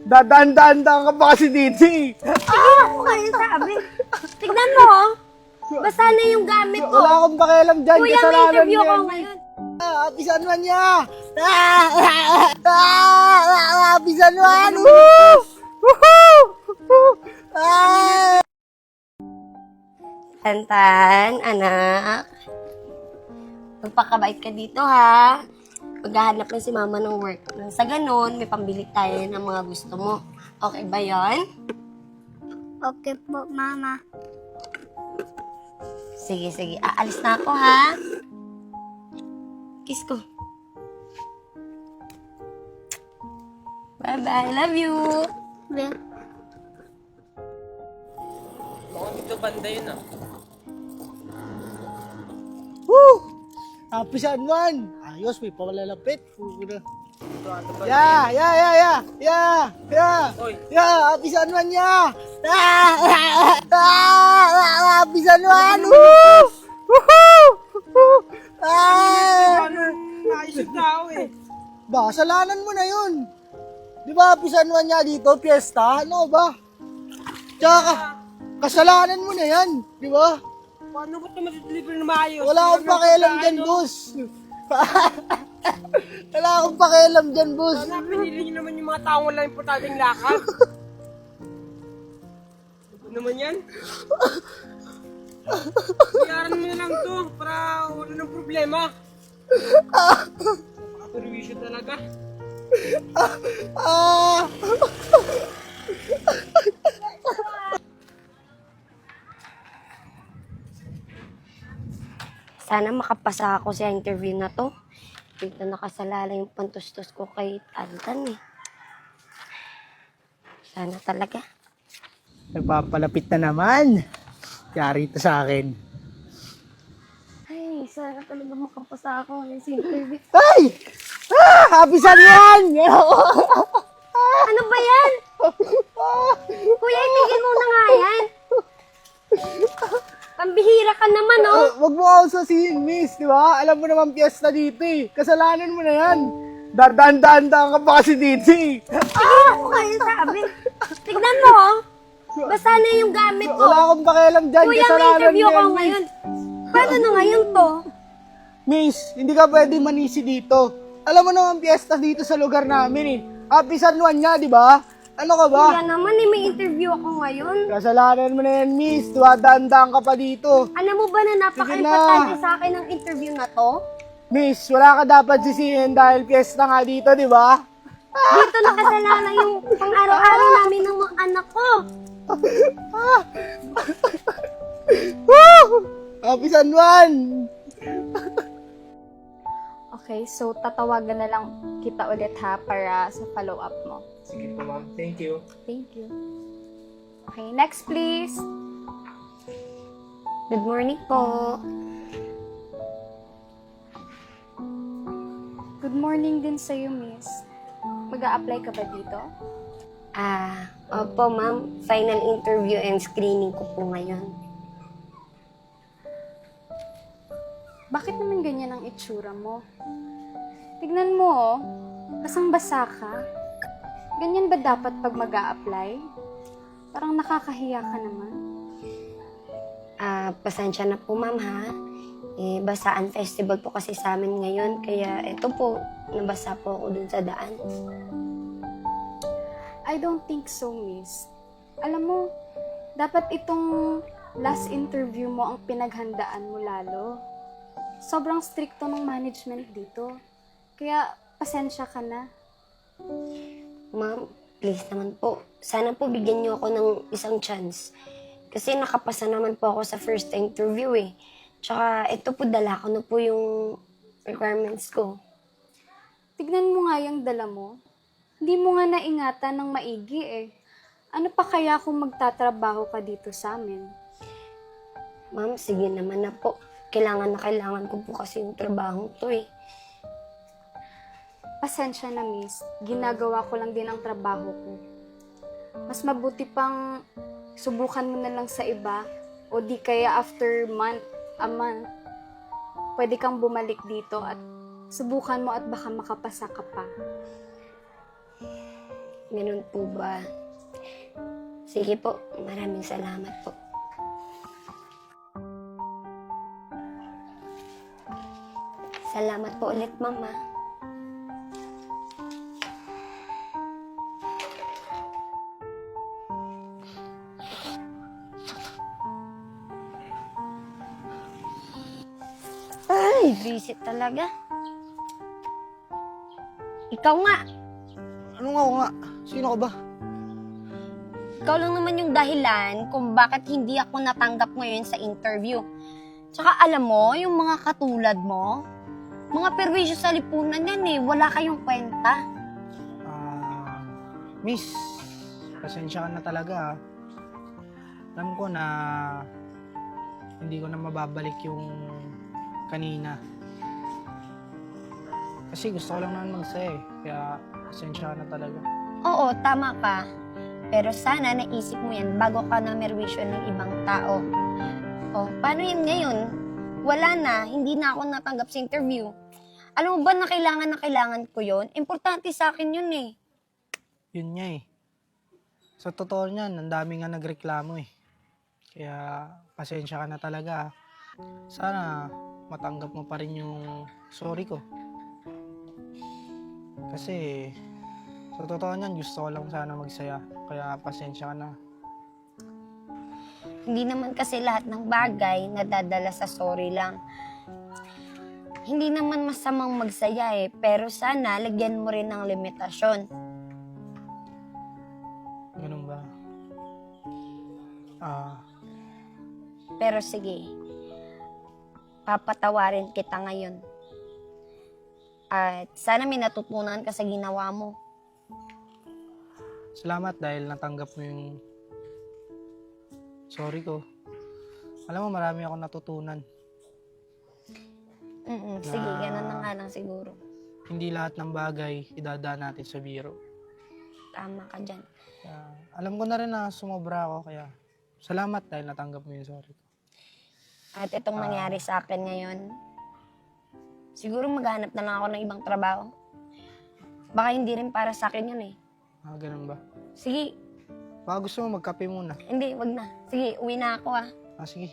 Dadaan-daan ka pa kasi dito eh. Sige ako kayo sabi. Tignan mo, oh. Basta na yung gamit ko. Wala akong pakialam dyan. Kuya, may Kasalanan interview mo ko yan. ngayon. Apisan man niya! Apisan man! Tantan, anak. Magpakabait ka dito, ha? Maghahanap na si mama ng work. Nang sa ganun, may pambili tayo ng mga gusto mo. Okay ba yon? Okay po, Mama. Sige, sige. Aalis na ako, ha? Kiss ko. Bye-bye. Love you. Well, Baka dito banda yun ah. Woo! Apisan man! Ayos, may pawalalapit. Ya! Oy. Apisan man niya! Apisan man! Naisip na ako eh. Ba, kasalanan mo na yun. Di ba, apisan man niya dito, piyesta? Ano ba? Tsaka, kasalanan mo na yan. Di ba? Paano ba ito matideliver na maayos? Wala akong pakialam dyan, boss. Wala akong pakialam dyan, boss. Sana pinili nyo naman yung mga taong walang importanteng lakad. Ano naman yan? Iyaran mo na lang to para wala ng problema. Nakapirwisyo talaga. Ah! Sana makapasa ako sa interview na to. Dito nakasalala yung pantustos ko kay Tantan eh. Sana talaga. Nagpapalapit na naman. Yari ito sa akin. Ay, sana talaga makapasa ako ngayon sa interview. Ay! Apisan yan! Ano ba yan? Kuya, itigil mo na nga yan. Pambihira ka naman, oh. Wag mo ako sasihin, miss, di ba? Alam mo naman piyesta dito eh. Kasalanan mo na yan. Dadaan-daan ka pa kasi dito eh. Sige ako kayo sabi. Tignan mo, oh. Basta na yung gamit ko. Wala akong pakialam dyan. Kuya, may Kasalanan interview mo ko yan, ngayon. Paano na ngayon to? Miss, hindi ka pwede manisi dito. Alam mo naman piyesta dito sa lugar namin eh. Apisan one niya, di ba? Ano ka ba? Kuya naman, eh, may interview ako ngayon. Kasalanan mo na yan, miss. Duwadaan-daan ka pa dito. Alam mo ba na napaka-importante sa akin ng interview na to? Miss, wala ka dapat sisihin dahil piyesta nga dito, di ba? Dito nakasalala yung pang-araw-araw namin ng mga anak ko. Apisan one! Okay, so tatawagan na lang kita ulit ha para sa follow-up mo. Sige po ma'am, thank you. Thank you. Okay, next please. Good morning po. Good morning din sa'yo, miss. Mag-a-apply ka ba dito? Opo ma'am. Final interview and screening ko po ngayon. Bakit naman ganyan ang itsura mo? Tignan mo, oh. Basang-basa ka. Ganyan ba dapat pag mag-a-apply? Parang nakakahiya ka naman. Pasensya na po ma'am ha. Basaan festival po kasi sa amin ngayon. Kaya ito po, nabasa po ako dun sa daan. I don't think so, miss. Alam mo, dapat itong last interview mo ang pinaghandaan mo lalo. Sobrang stricto ng management dito. Kaya, pasensya ka na. Ma'am, please naman po. Sana po bigyan niyo ako ng isang chance. Kasi nakapasa naman po ako sa first interview eh. Tsaka ito po, dala ko na po yung requirements ko. Tignan mo nga yung dala mo. Hindi mo nga naingatan ng maigi eh. Ano pa kaya kung magtatrabaho ka dito sa amin? Ma'am, sige naman na po. Kailangan na kailangan ko po kasi yung trabaho to eh. Pasensya na, miss. Ginagawa ko lang din ang trabaho ko. Mas mabuti pang subukan mo na lang sa iba o di kaya after a month, pwede kang bumalik dito at subukan mo at baka makapasa ka pa. Ganun po ba? Sige po, maraming salamat po. Salamat po ulit, Mama. Ay, visit talaga. Ikaw nga. Ano nga ako nga? Sino ka ba? Ikaw lang naman yung dahilan kung bakit hindi ako natanggap ngayon sa interview. Tsaka alam mo, yung mga katulad mo, mga perwisyo sa lipunan yan eh. Wala kayong kwenta. Miss, pasensya ka na talaga. Alam ko na hindi ko na mababalik yung kanina. Kasi gusto ko lang naman magsaya eh. Kaya pasensya ka na talaga. Oo, tama ka. Pero sana naisip mo yan bago ka na merwisyo ng ibang tao. O, paano yan ngayon? Wala na, hindi na ako natanggap sa interview. Alam mo ba na kailangan ko yon? Importante sa akin yun eh. Yun nga eh. Sa totoo niyan, ang dami nga nagreklamo eh. Kaya pasensya ka na talaga. Sana matanggap mo pa rin yung sorry ko. Kasi sa totoo niyan, gusto ko lang sana magsaya. Kaya pasensya ka na. Hindi naman kasi lahat ng bagay nadadala sa sorry lang. Hindi naman masamang magsaya eh, pero sana lagyan mo rin ng limitasyon. Ganun ba? Pero sige, papatawarin kita ngayon. At sana may natutunan ka sa ginawa mo. Salamat dahil natanggap mo yung sorry ko. Alam mo, marami akong natutunan. Sige, ganun na nga lang siguro. Hindi lahat ng bagay idadaan natin sa biro. Tama ka dyan. Kaya, alam ko na rin na sumobra ako, kaya salamat dahil natanggap mo yung sorry ko. At itong nangyari sa akin ngayon, siguro maghanap na lang ako ng ibang trabaho. Baka hindi rin para sa akin yun eh. Ganun ba? Sige, Baka gusto mo magkape muna. hindi, wag na. Sige, uwi na ako ah. Sige.